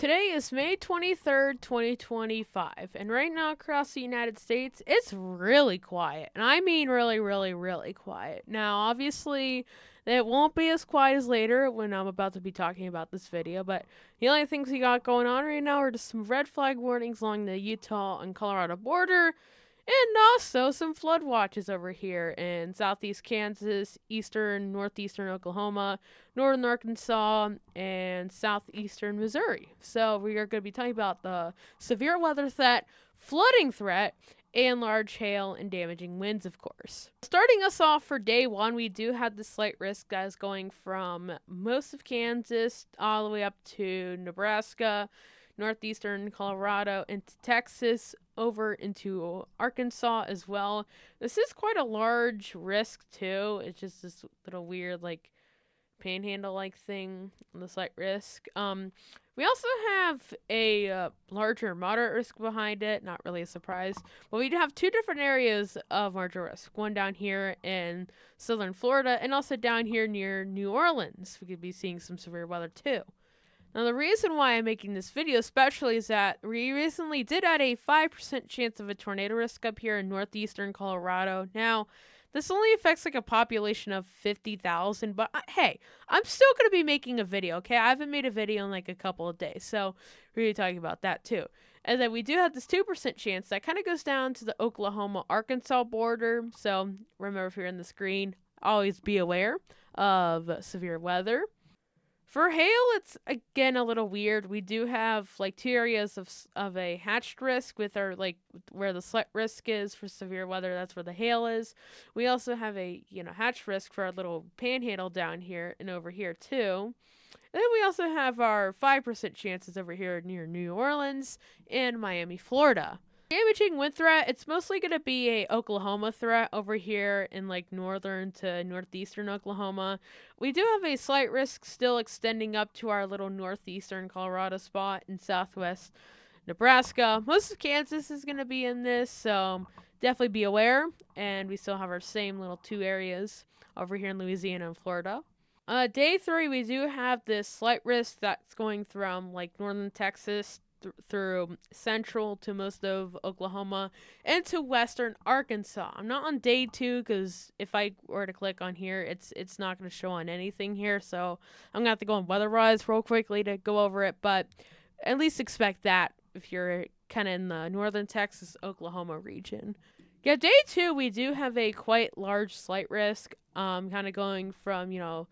Today is May 23rd, 2025, and right now across the United States, it's really quiet. And I mean really, really, really quiet. Now, obviously, it won't be as quiet as later when I'm about to be talking about this video, but the only things we got going on right now are just some red flag warnings along the Utah and Colorado border, and also some flood watches over here in southeast Kansas, eastern, northeastern Oklahoma, northern Arkansas, and southeastern Missouri. So we are going to be talking about the severe weather threat, flooding threat, and large hail and damaging winds, of course. Starting us off for day one, we do have the slight risk that is going from most of Kansas all the way up to Nebraska, northeastern Colorado, into Texas, over into Arkansas as well. This is quite a large risk, too. It's just this little weird, panhandle like thing on the slight risk. We also have a larger moderate risk behind it, not really a surprise, but we do have two different areas of larger risk. One down here in southern Florida, and also down here near New Orleans. We could be seeing some severe weather too. Now, the reason why I'm making this video especially is that we recently did add a 5% chance of a tornado risk up here in northeastern Colorado. Now, this only affects a population of 50,000, but hey, I'm still going to be making a video, okay? I haven't made a video in a couple of days, so we're going to be talking about that too. And then we do have this 2% chance that kind of goes down to the Oklahoma-Arkansas border. So remember, if you're in the screen, always be aware of severe weather. For hail, it's again a little weird. We do have two areas of a hatched risk with our where the slight risk is for severe weather. That's where the hail is. We also have a hatched risk for our little panhandle down here and over here too. And then we also have our 5% chances over here near New Orleans and Miami, Florida. Damaging wind threat, it's mostly going to be a Oklahoma threat over here in northern to northeastern Oklahoma. We do have a slight risk still extending up to our little northeastern Colorado spot in southwest Nebraska. Most of Kansas is going to be in this, so definitely be aware. And we still have our same little two areas over here in Louisiana and Florida. Day 3, we do have this slight risk that's going from northern Texas through central to most of Oklahoma and to western Arkansas. I'm not on day 2 because if I were to click on here, it's not going to show on anything here. So I'm going to have to go on WeatherWise real quickly to go over it. But at least expect that if you're kind of in the northern Texas, Oklahoma region. Yeah, day 2, we do have a quite large slight risk, kind of going from,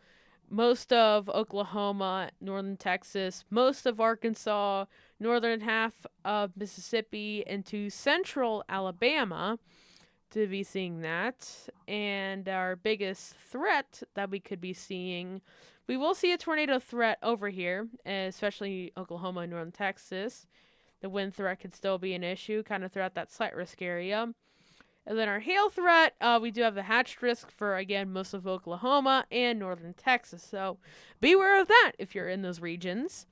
most of Oklahoma, northern Texas, most of Arkansas, northern half of Mississippi, into central Alabama to be seeing that. And our biggest threat that we could be seeing, we will see a tornado threat over here, especially Oklahoma and northern Texas. The wind threat could still be an issue kind of throughout that slight risk area. And then our hail threat, we do have the hatched risk for, again, most of Oklahoma and northern Texas. So beware of that if you're in those regions.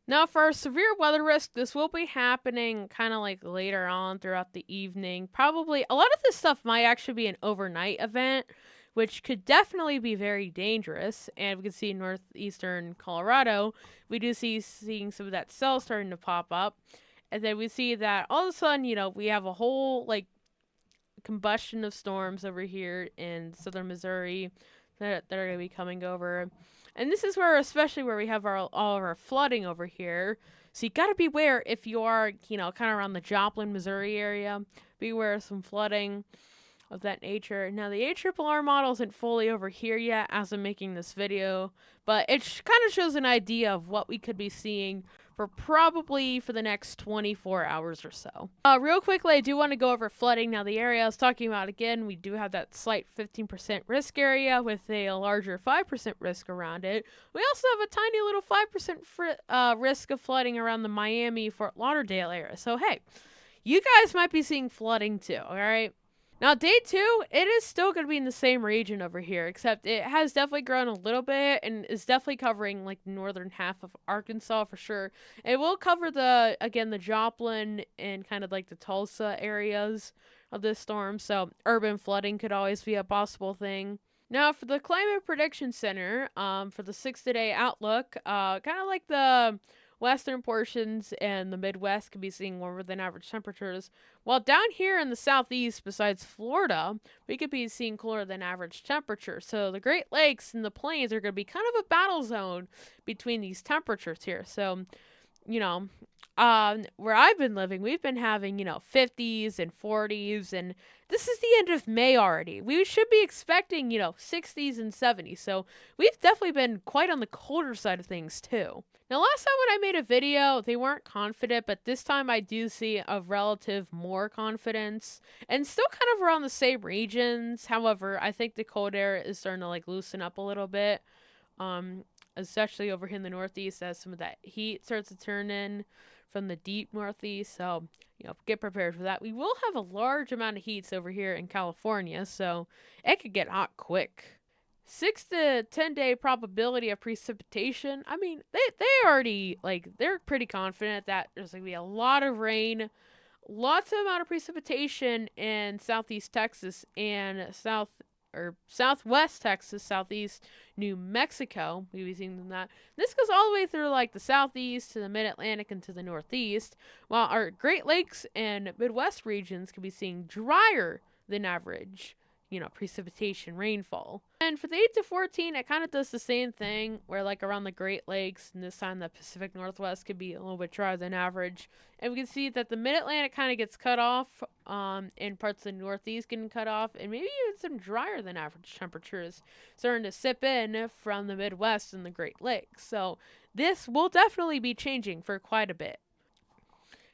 Now, for our severe weather risk, this will be happening kind of later on throughout the evening. Probably a lot of this stuff might actually be an overnight event, which could definitely be very dangerous. And we can see in northeastern Colorado, we do seeing some of that cell starting to pop up. And then we see that all of a sudden, we have a whole, combustion of storms over here in southern Missouri that are going to be coming over. And this is especially where we have all of our flooding over here. So you got to beware if you are, kind of around the Joplin, Missouri area. Beware of some flooding of that nature. Now, the ARRR model isn't fully over here yet as I'm making this video, but it kind of shows an idea of what we could be seeing for probably for the next 24 hours or so. Real quickly, I do want to go over flooding. Now, the area I was talking about, again, we do have that slight 15% risk area with a larger 5% risk around it. We also have a tiny little 5% risk of flooding around the Miami, Fort Lauderdale area. So, hey, you guys might be seeing flooding too, all right? Now, day 2, it is still going to be in the same region over here, except it has definitely grown a little bit and is definitely covering the northern half of Arkansas for sure. It will cover the Joplin and kind of the Tulsa areas of this storm, so urban flooding could always be a possible thing. Now, for the Climate Prediction Center, for the 6-day outlook, kind of the western portions and the Midwest could be seeing warmer than average temperatures. While down here in the southeast, besides Florida, we could be seeing cooler than average temperatures. So the Great Lakes and the plains are going to be kind of a battle zone between these temperatures here. So, you know, where I've been living, we've been having, 50s and 40s, and this is the end of May already. We should be expecting, 60s and 70s. So we've definitely been quite on the colder side of things, too. Now, last time when I made a video, they weren't confident, but this time I do see a relative more confidence and still kind of around the same regions. However, I think the cold air is starting to loosen up a little bit. Um, Especially over here in the Northeast as some of that heat starts to turn in from the deep Northeast. So, get prepared for that. We will have a large amount of heats over here in California, so it could get hot quick. 6 to 10 day probability of precipitation. I mean, they already, they're pretty confident that there's going to be a lot of rain, lots of amount of precipitation in southeast Texas and southwest Texas, southeast New Mexico. We'll be seeing that. This goes all the way through the southeast to the mid-Atlantic and to the northeast, while our Great Lakes and Midwest regions could be seeing drier than average, precipitation rainfall. And for the 8 to 14, it kind of does the same thing, where around the Great Lakes and this time the Pacific Northwest could be a little bit drier than average. And we can see that the Mid-Atlantic kind of gets cut off, and parts of the Northeast getting cut off, and maybe even some drier than average temperatures starting to sip in from the Midwest and the Great Lakes. So this will definitely be changing for quite a bit.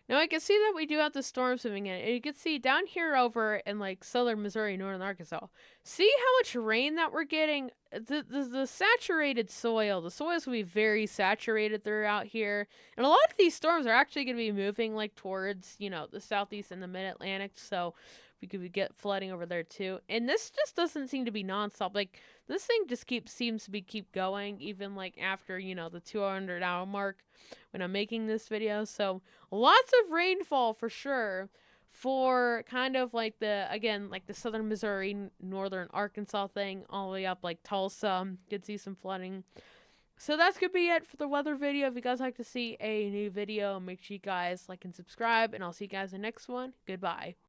Now, I can see that we do have the storms moving in. And you can see down here over in southern Missouri, northern Arkansas. See how much rain that we're getting? The saturated soil. The soil is going to be very saturated throughout here. And a lot of these storms are actually going to be moving towards, the southeast and the mid-Atlantic. So we could get flooding over there too. And this just doesn't seem to be nonstop. This thing just seems to keep going, even after, the 200-hour mark when I'm making this video. So lots of rainfall for sure for kind of the southern Missouri, northern Arkansas thing, all the way up Tulsa. Could see some flooding. So that's going to be it for the weather video. If you guys like to see a new video, make sure you guys like and subscribe, and I'll see you guys in the next one. Goodbye.